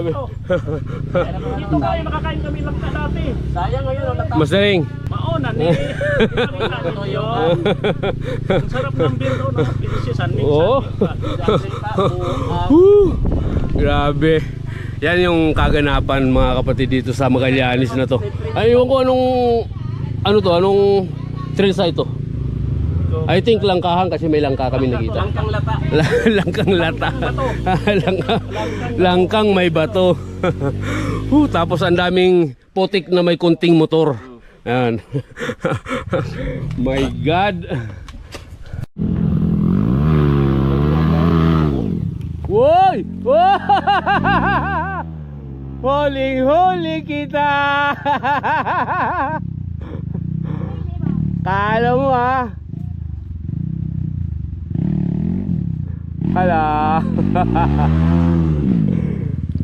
Grabe. Dito tayo nakakain kami lang ka dati. Sayang ngayon ang tatapos. Masaring. Maona ni. Ang sarap ng beer doon. Pinisisan ni. Oo. Grabe. Yan yung kaganapan mga kapatid dito sa Magallanes na to. Ay, iwan ko anong trail ito. I think langkahan kasi may langka kami nakita. Langkang lata. Langkang lata. Langkang may bato. Tapos ang daming putik na may kunting motor. Ayan. My God. Woy! Huling-huli kita. Kala mo Hala.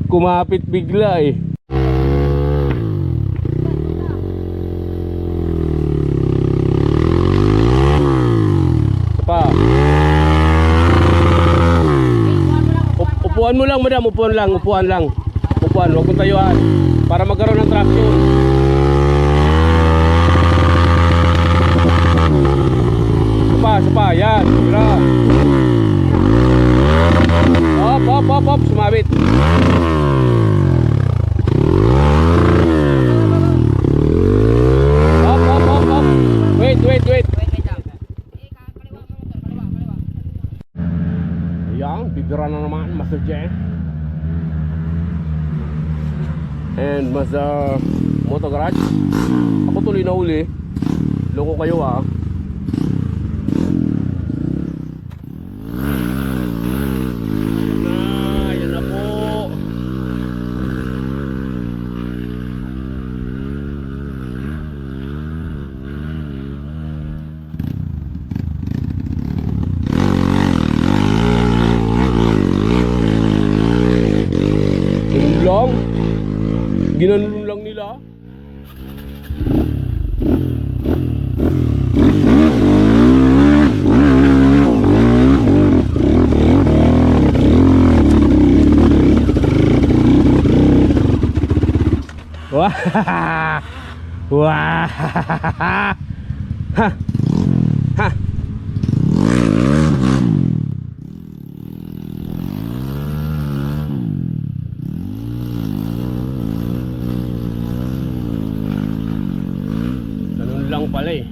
Kumapit bigla eh. Pa. Upuan mo lang madam, upuan lang. Upuan, huwag mong tayuan para magkaroon ng traction. Sapa, yan. Tira. Hop, sumabit. Hop. Wait. Ayan, bibira na naman, Master J. And Master Moto Garage. Ako tuloy na uli. Loko kayo Ginanon lang nila. Wah. Ha. Lang pala eh.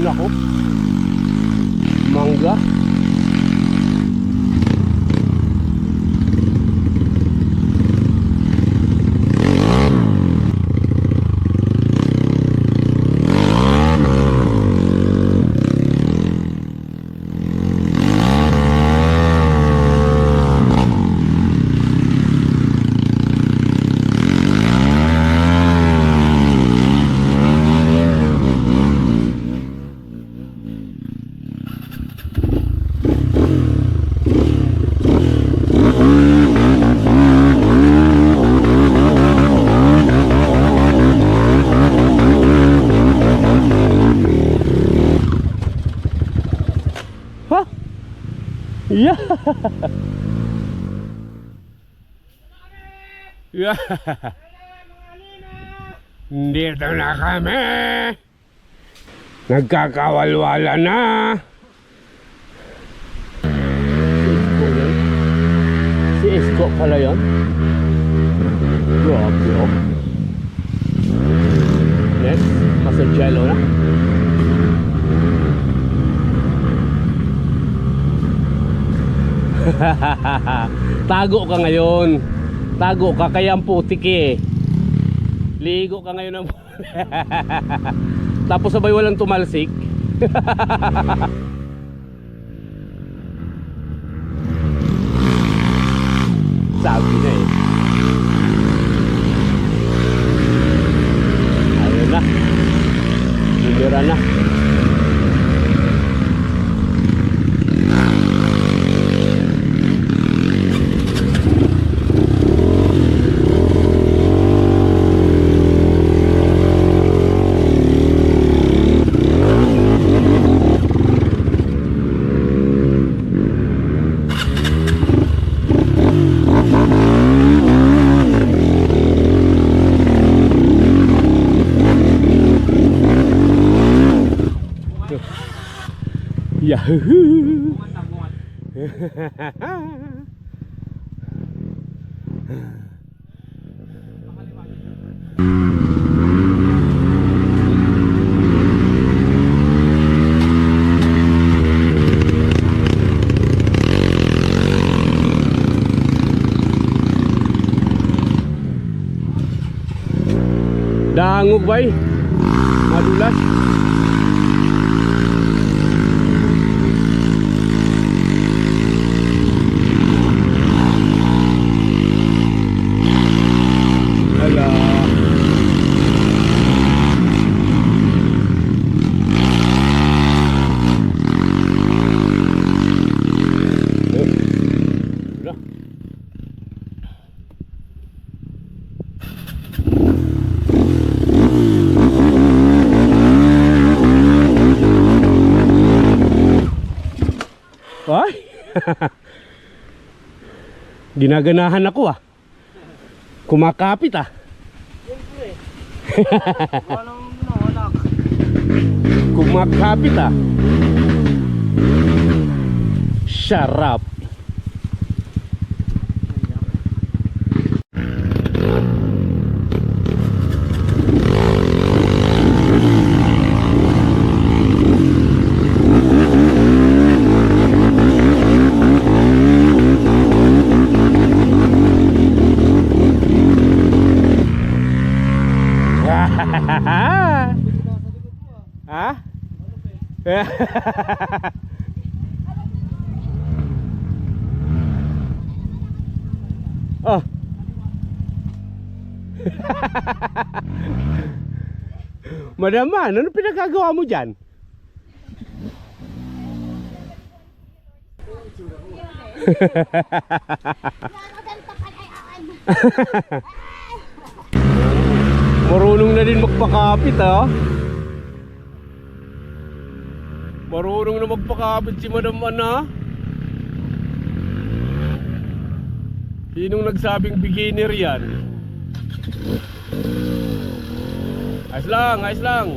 Nako. Mangga. Yeah. Yeah. Dito na kami. Nagkakawalwala na. Si Isko pala yun. Grabe Next, Master Jello na. Tago ka ngayon. Tago ka kaya ang putik eh. Ligo ka ngayon ng tapos sabay walang tumalsik. Sabi na eh. Ayun na. Libera na. Yahoo! Dangog bay, madulas. Ala. Udah. Ay. Ginaganahan ako ah. Kumakapit ah. Kumakapit ah. Sarap. Hah? Oh. Madaman, ano pinagagawa mo dyan? Marunong na din magpakapit ha. Marunong na magpakapit si Madam Ana. Sinong nagsabing beginner yan? Ayos lang, ayos lang.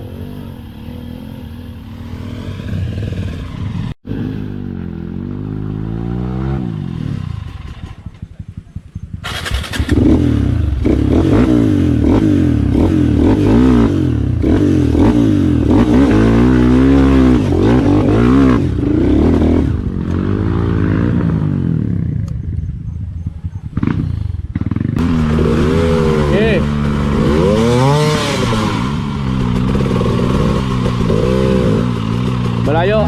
Malayo.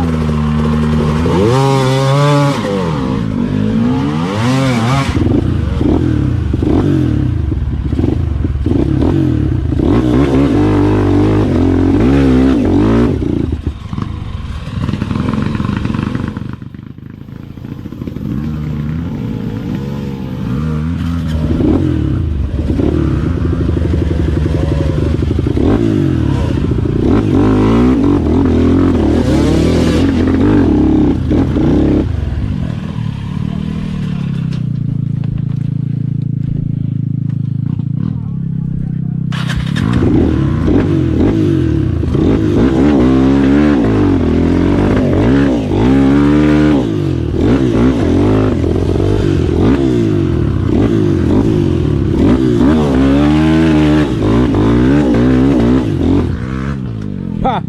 Ha!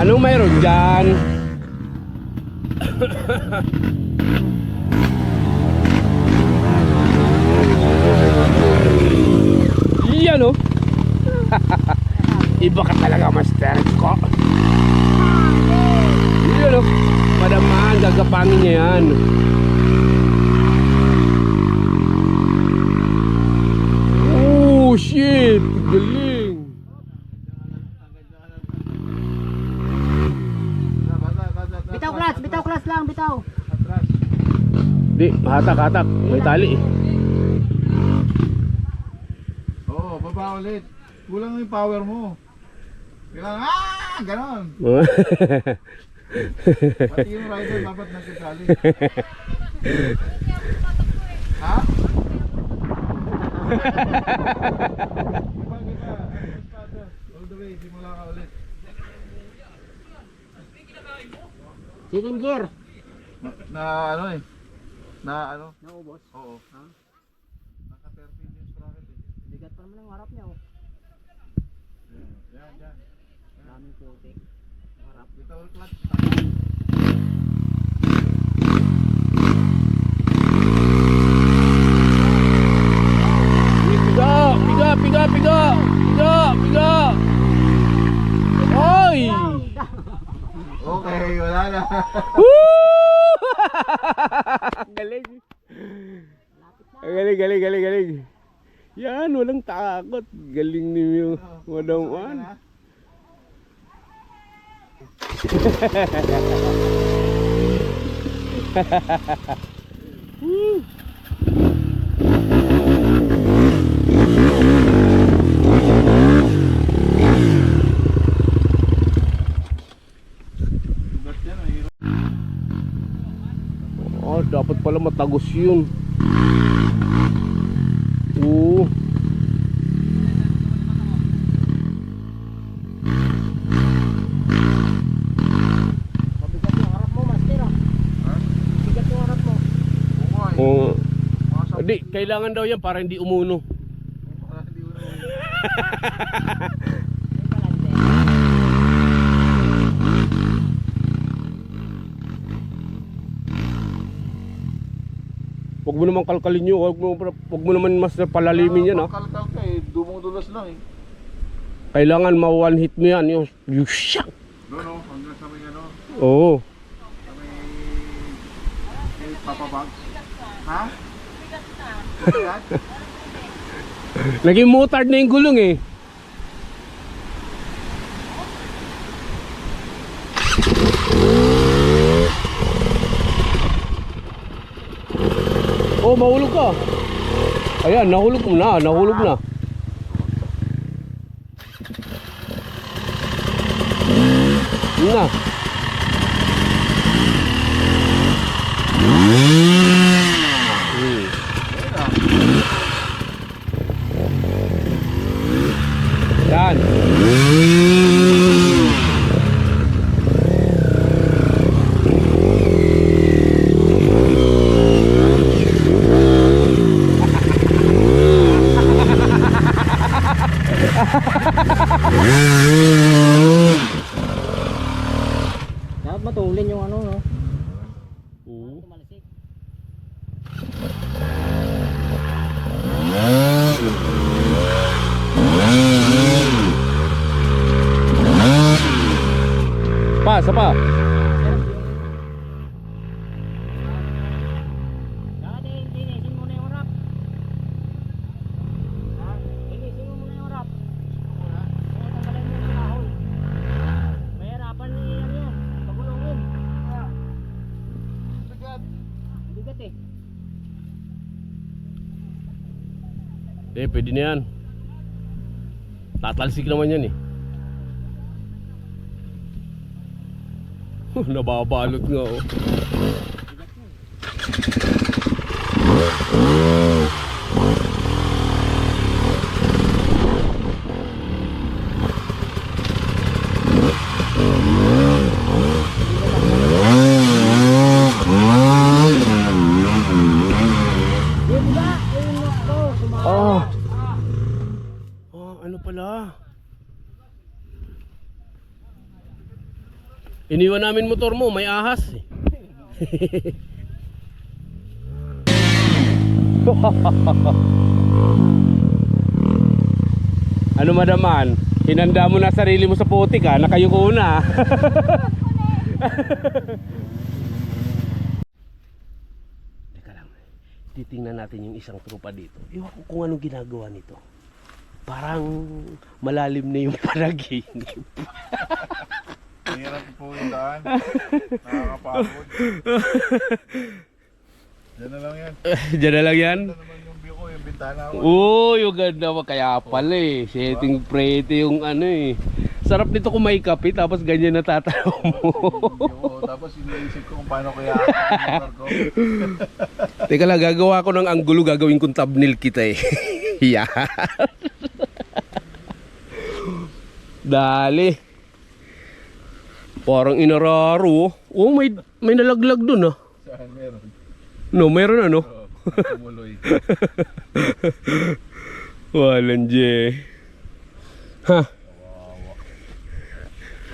Anong mayroon dyan? Yan o. Iba ka talaga, master ko. Yan o. Madamaan, gagapangin niya yan. Oh shit! Galing! Bitaw class lang, bitaw. Di, hatak. May tali eh. Oo, baba ulit. Kulang yung power mo. Kailangan, ganon. Pati yung rider dapat nagkasali. Ha? All the way, simula ka ulit. Cylinder. Na ano eh. Na ano? Naubos. Oo. Ha? Naka 13 yung sprocket eh. Bigat pa naman ang harap niya oh. Yan. Daming putik. Harap. Bitaw ang clutch. Piga. Oy! Okay, wala na. Woo! Galing. Galing. Yan, walang takot. Galing niyo, Madam Juan. Ba't yan? Ang hirap. Oh, dapat pala matagos yun. Oo. Mabigat yung harap mo, master ah. Ha? Bigat yung harap mo. Oo nga eh. Oo. Mga sa- Hindi, kailangan daw yan para hindi umuno. Hindi ko na. May balance eh. Huwag mo naman kalkalin yun. Huwag mo naman mas palalimin yan, ha. Kalkal ka eh. Dumong-dulas lang eh. Kailangan ma-one hit mo yan. Yung shock. Doon oh. Hanggang sa may ano. Oo. Sa may Papa Bags. Ha? Bigat? Naging motard na yung gulong eh. Oh, mahulog ka. Ayan, nahulog na. Yun na. Yan. Dapat matulin yung ano no. Oo. Tumalsik. Isa pa. Dati, linisin mo na yung harap. Ha? Linisin mo muna yung harap. Kaya tanggalin mo yung kahoy. Mahirapan ni ano yan. Pagulungin. Bigat. Bigat eh. Pwede na yan. Tatalsik naman yan eh. Nababalot nga oh. Diba? Ayun lock ko. Oh. Oh, ano pala? Iniwan namin motor mo, may ahas eh. Ano madaman? Hinanda mo na sarili mo sa putik ha, nakayuko na. Teka lang, titingnan natin yung isang tropa dito. Iwan ko kung anong ginagawa nito. Parang malalim na yung panaginip. Hirap po yung daan. Nakakapagod. Diyan na lang yan. Diyan na lang yan. Ito naman yung view ko, yung bintana ko. Uy, yung ganda mo. Kaya pala eh. Setting pretty yung ano eh. Sarap nito kung may kape tapos ganyan natatanaw mo. Tapos iniisip ko kung paano kaya yung motor ko. Teka lang, gagawa ko ng anggulo. Gagawin kong thumbnail kita eh. Yan. Dali. Parang inararo. Oh, may nalaglag dun ah. Saan meron? No, meron ano? Tumuloy. Walang J. Ha.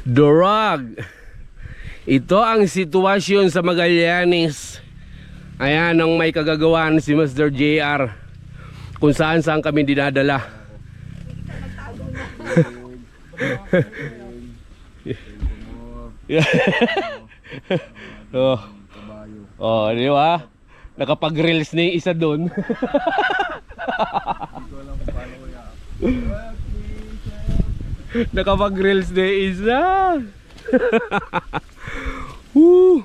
Dorag. Ito ang sitwasyon sa Magallanes. Ayan ang may kagagawan si Mr. JR. Kung saan kami dinadala. Oh. Oh, di ba? Nakapag-reels na yung isa doon. Nakapag-reels na yung isa. Woo!